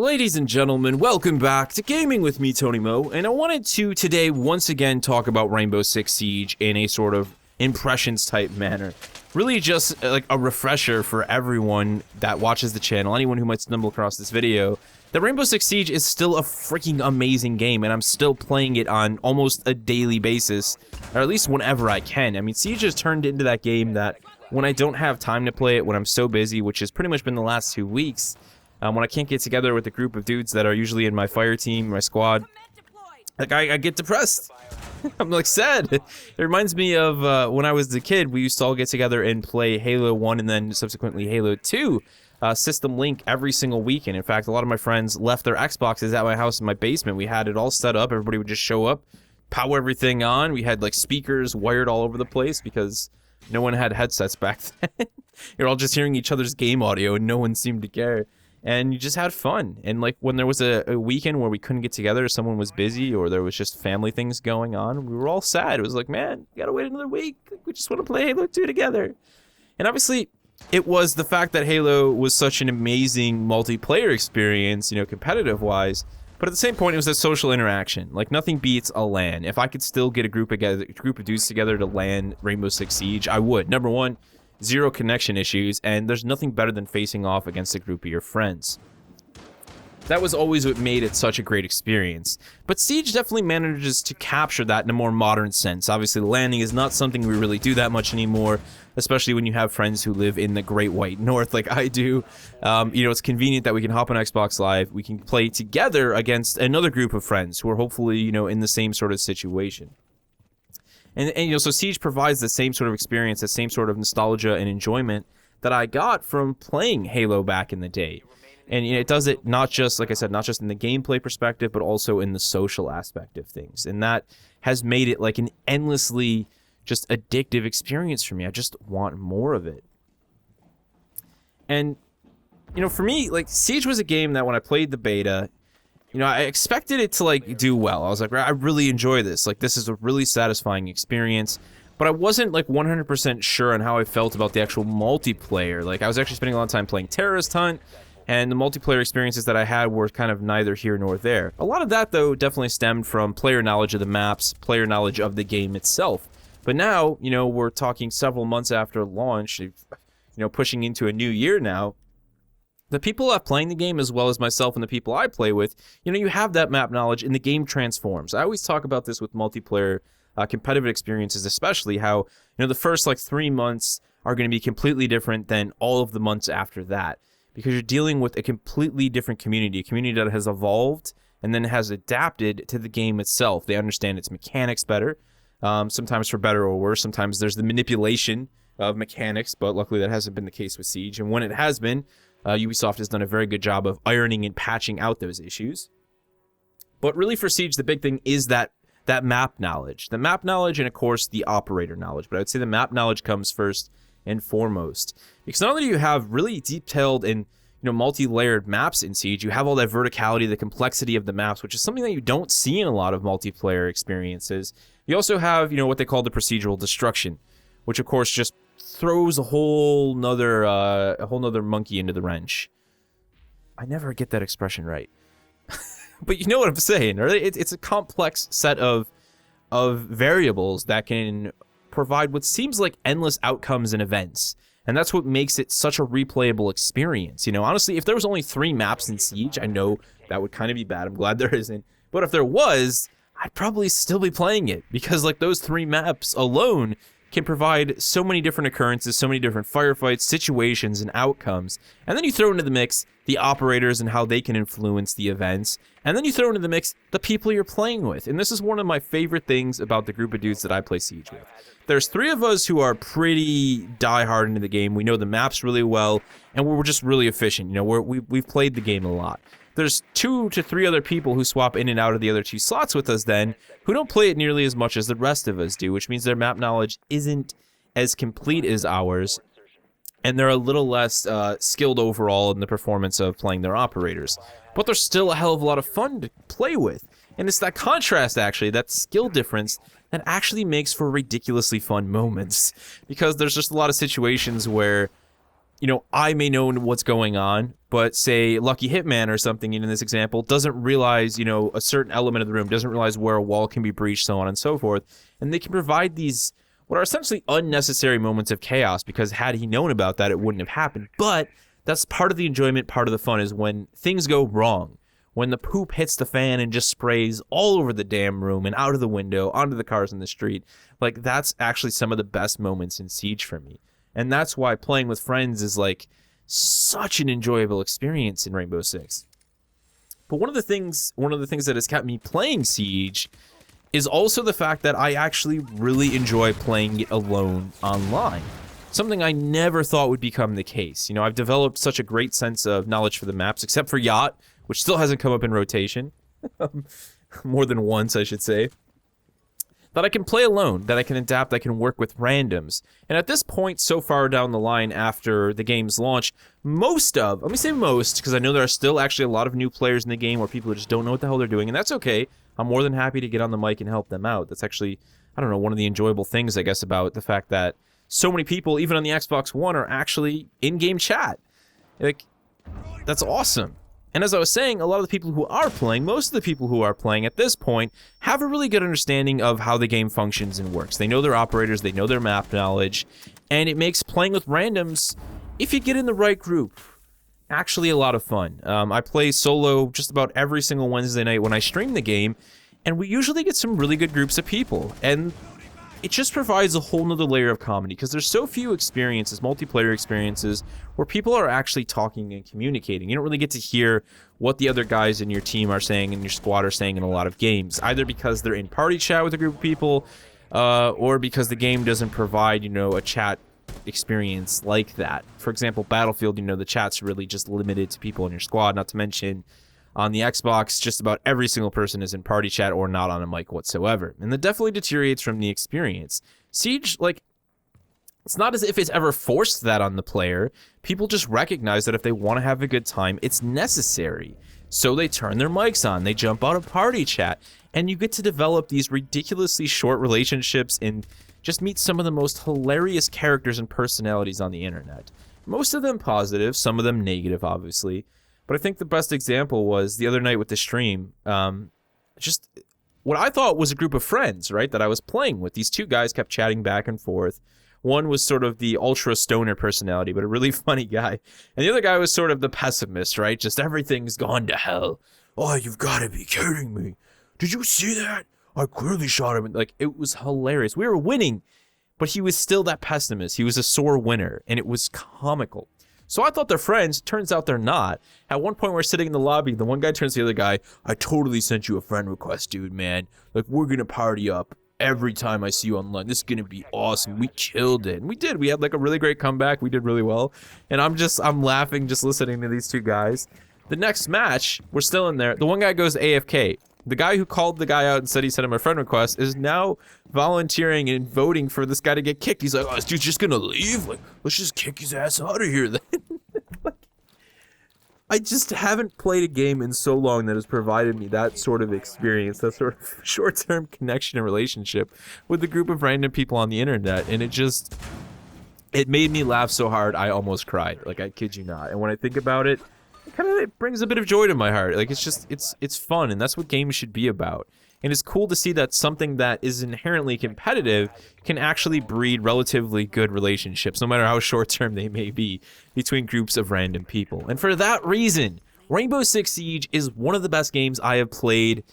Ladies and gentlemen, welcome back to Gaming with me, Tony Mo, and I wanted to today once again talk about Rainbow Six Siege in a sort of impressions type manner. Really just like a refresher for everyone that watches the channel, anyone who might stumble across this video, that Rainbow Six Siege is still a freaking amazing game, and I'm still playing it on almost a daily basis, or at least whenever I can. I mean, Siege has turned into that game that when I don't have time to play it, when I'm so busy, which has pretty much been the last 2 weeks, when I can't get together with a group of dudes that are usually in my fire team, my squad, like I get depressed. I'm like sad. It reminds me of when I was a kid, we used to all get together and play Halo 1 and then subsequently Halo 2 System Link every single weekend. In fact, a lot of my friends left their Xboxes at my house in my basement. We had it all set up. Everybody would just show up, power everything on. We had like speakers wired all over the place because no one had headsets back then. You're all just hearing each other's game audio and no one seemed to care. And you just had fun. And like when there was a weekend where we couldn't get together, someone was busy, or there was just family things going on, we were all sad. It was like, man, you gotta wait another week. We just want to play Halo 2 together. And obviously, it was the fact that Halo was such an amazing multiplayer experience, you know, competitive-wise. But at the same point, it was a social interaction. Like, nothing beats a LAN. If I could still get a group of dudes together to LAN Rainbow Six Siege, I would. Number one, 0 connection issues, and there's nothing better than facing off against a group of your friends. That was always what made it such a great experience. But Siege definitely manages to capture that in a more modern sense. Obviously, landing is not something we really do that much anymore, especially when you have friends who live in the Great White North like I do. You know, it's convenient that we can hop on Xbox Live, we can play together against another group of friends who are hopefully, you know, in the same sort of situation. And you know, so Siege provides the same sort of experience, the same sort of nostalgia and enjoyment that I got from playing Halo back in the day. And you know, it does it not just, like I said, not just in the gameplay perspective, but also in the social aspect of things. And that has made it like an endlessly just addictive experience for me. I just want more of it. And, you know, for me, like, Siege was a game that when I played the beta, you know, I expected it to, like, do well. I was like, I really enjoy this. Like, this is a really satisfying experience. But I wasn't, like, 100% sure on how I felt about the actual multiplayer. Like, I was actually spending a lot of time playing Terrorist Hunt, and the multiplayer experiences that I had were kind of neither here nor there. A lot of that, though, definitely stemmed from player knowledge of the maps, player knowledge of the game itself. But now, you know, we're talking several months after launch, you know, pushing into a new year now. The people who are playing the game, as well as myself and the people I play with, you know, you have that map knowledge and the game transforms. I always talk about this with multiplayer competitive experiences, especially how, you know, the first like 3 months are going to be completely different than all of the months after that. Because you're dealing with a completely different community, a community that has evolved and then has adapted to the game itself. They understand its mechanics better, sometimes for better or worse. Sometimes there's the manipulation of mechanics, but luckily that hasn't been the case with Siege. And when it has been, Ubisoft has done a very good job of ironing and patching out those issues. But really for Siege, the big thing is that map knowledge. The map knowledge and, of course, the operator knowledge. But I would say the map knowledge comes first and foremost. Because not only do you have really detailed and, you know, multi-layered maps in Siege, you have all that verticality, the complexity of the maps, which is something that you don't see in a lot of multiplayer experiences. You also have, you know, what they call the procedural destruction, which, of course, just throws a whole nother monkey into the wrench. I never get that expression right. But you know what I'm saying, right? It's a complex set of variables that can provide what seems like endless outcomes and events. And that's what makes it such a replayable experience. You know, honestly, if there was only 3 maps in Siege, I know that would kind of be bad. I'm glad there isn't. But if there was, I'd probably still be playing it. Because like those 3 maps alone can provide so many different occurrences, so many different firefights, situations, and outcomes. And then you throw into the mix the operators and how they can influence the events. And then you throw into the mix the people you're playing with. And this is one of my favorite things about the group of dudes that I play Siege with. There's 3 of us who are pretty die-hard into the game. We know the maps really well, and we're just really efficient. You know, we've played the game a lot. There's 2 to 3 other people who swap in and out of the other 2 slots with us then, who don't play it nearly as much as the rest of us do, which means their map knowledge isn't as complete as ours, and they're a little less skilled overall in the performance of playing their operators. But they're still a hell of a lot of fun to play with. And it's that contrast, actually, that skill difference, that actually makes for ridiculously fun moments. Because there's just a lot of situations where you know, I may know what's going on, but say Lucky Hitman or something in this example doesn't realize, you know, a certain element of the room, doesn't realize where a wall can be breached, so on and so forth. And they can provide these, what are essentially unnecessary moments of chaos, because had he known about that, it wouldn't have happened. But that's part of the enjoyment, part of the fun, is when things go wrong. When the poop hits the fan and just sprays all over the damn room and out of the window, onto the cars in the street. Like, that's actually some of the best moments in Siege for me. And that's why playing with friends is, like, such an enjoyable experience in Rainbow Six. But one of the things that has kept me playing Siege is also the fact that I actually really enjoy playing it alone online. Something I never thought would become the case. You know, I've developed such a great sense of knowledge for the maps, except for Yacht, which still hasn't come up in rotation. More than once, I should say. That I can play alone, that I can adapt, I can work with randoms. And at this point, so far down the line after the game's launch, let me say most, because I know there are still actually a lot of new players in the game or people who just don't know what the hell they're doing, and that's okay. I'm more than happy to get on the mic and help them out. That's actually, I don't know, one of the enjoyable things, I guess, about the fact that so many people, even on the Xbox One, are actually in-game chat. Like, that's awesome. And as I was saying, a lot of the people who are playing, most of the people who are playing at this point, have a really good understanding of how the game functions and works. They know their operators, they know their map knowledge, and it makes playing with randoms, if you get in the right group, actually a lot of fun. I play solo just about every single Wednesday night when I stream the game, and we usually get some really good groups of people, and it just provides a whole nother layer of comedy, because there's so few experiences, multiplayer experiences, where people are actually talking and communicating. You don't really get to hear what the other guys in your team are saying and your squad are saying in a lot of games, either because they're in party chat with a group of people, or because the game doesn't provide, you know, a chat experience like that. For example, Battlefield, you know, the chat's really just limited to people in your squad, not to mention on the Xbox, just about every single person is in party chat or not on a mic whatsoever. And that definitely deteriorates from the experience. Siege, like, it's not as if it's ever forced that on the player. People just recognize that if they want to have a good time, it's necessary. So they turn their mics on, they jump out of party chat, and you get to develop these ridiculously short relationships and just meet some of the most hilarious characters and personalities on the internet. Most of them positive, some of them negative, obviously. But I think the best example was the other night with the stream. Just what I thought was a group of friends, right, that I was playing with. These two guys kept chatting back and forth. One was sort of the ultra stoner personality, but a really funny guy. And the other guy was sort of the pessimist, right? Just everything's gone to hell. Oh, you've got to be kidding me. Did you see that? I clearly shot him. Like, it was hilarious. We were winning, but he was still that pessimist. He was a sore winner, and it was comical. So I thought they're friends. Turns out they're not. At one point, we're sitting in the lobby. The one guy turns to the other guy. I totally sent you a friend request, dude, man. Like, we're going to party up every time I see you online. This is going to be awesome. We killed it. And we did. We had, like, a really great comeback. We did really well. And I'm laughing just listening to these two guys. The next match, we're still in there. The one guy goes AFK. The guy who called the guy out and said he sent him a friend request is now volunteering and voting for this guy to get kicked. He's like, oh, this dude's just gonna leave? Like, let's just kick his ass out of here then. Like, I just haven't played a game in so long that has provided me that sort of experience, that sort of short-term connection and relationship with a group of random people on the internet. And it made me laugh so hard I almost cried. Like, I kid you not. And when I think about it, it brings a bit of joy to my heart. Like, it's just, it's fun, and that's what games should be about. And it's cool to see that something that is inherently competitive can actually breed relatively good relationships, no matter how short-term they may be, between groups of random people. And for that reason, Rainbow Six Siege is one of the best games I have played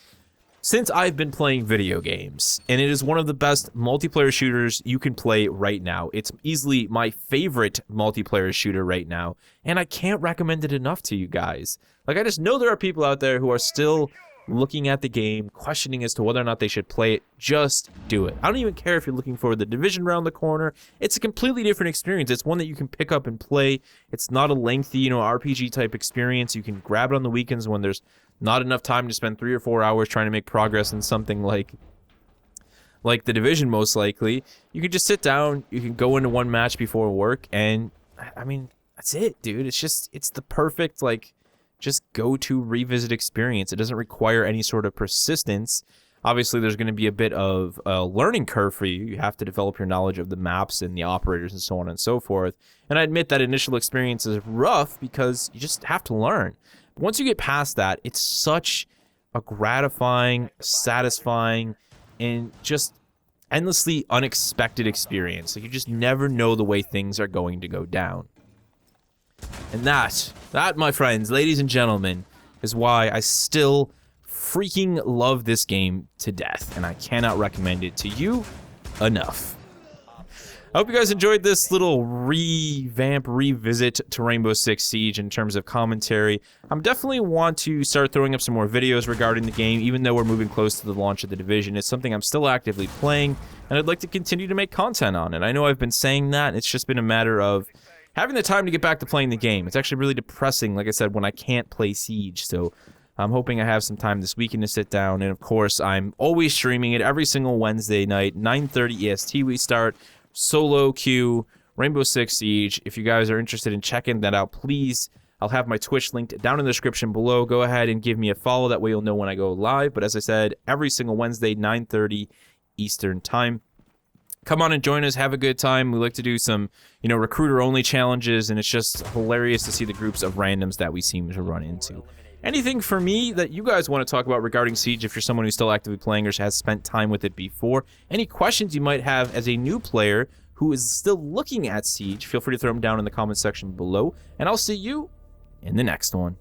since I've been playing video games, and it is one of the best multiplayer shooters you can play right now. It's easily my favorite multiplayer shooter right now, and I can't recommend it enough to you guys. Like, I just know there are people out there who are still looking at the game, questioning as to whether or not they should play it. Just do it. I don't even care if you're looking for the Division around the corner. It's a completely different experience. It's one that you can pick up and play. It's not a lengthy, RPG type experience. You can grab it on the weekends when there's not enough time to spend 3 or 4 hours trying to make progress in something like the Division, most likely. You can just sit down, you can go into one match before work, and I mean, that's it, dude. It's the perfect, just go to revisit experience. It doesn't require any sort of persistence. Obviously, there's going to be a bit of a learning curve for you. You have to develop your knowledge of the maps and the operators and so on and so forth. And I admit that initial experience is rough because you just have to learn. But once you get past that, it's such a gratifying, satisfying, and just endlessly unexpected experience. Like, you just never know the way things are going to go down. And that, my friends, ladies and gentlemen, is why I still freaking love this game to death, and I cannot recommend it to you enough. I hope you guys enjoyed this little revisit to Rainbow Six Siege in terms of commentary. I'm definitely want to start throwing up some more videos regarding the game, even though we're moving close to the launch of the Division. It's something I'm still actively playing, and I'd like to continue to make content on it. I know I've been saying that, it's just been a matter of having the time to get back to playing the game. It's actually really depressing, like I said, when I can't play Siege, so I'm hoping I have some time this weekend to sit down, and of course, I'm always streaming it every single Wednesday night, 9:30 EST we start, solo queue, Rainbow Six Siege. If you guys are interested in checking that out, please, I'll have my Twitch linked down in the description below. Go ahead and give me a follow, that way you'll know when I go live, but as I said, every single Wednesday, 9:30 Eastern Time. Come on and join us, have a good time. We like to do some, recruiter-only challenges, and it's just hilarious to see the groups of randoms that we seem to run into. Anything for me that you guys want to talk about regarding Siege, if you're someone who's still actively playing or has spent time with it before? Any questions you might have as a new player who is still looking at Siege, feel free to throw them down in the comment section below, and I'll see you in the next one.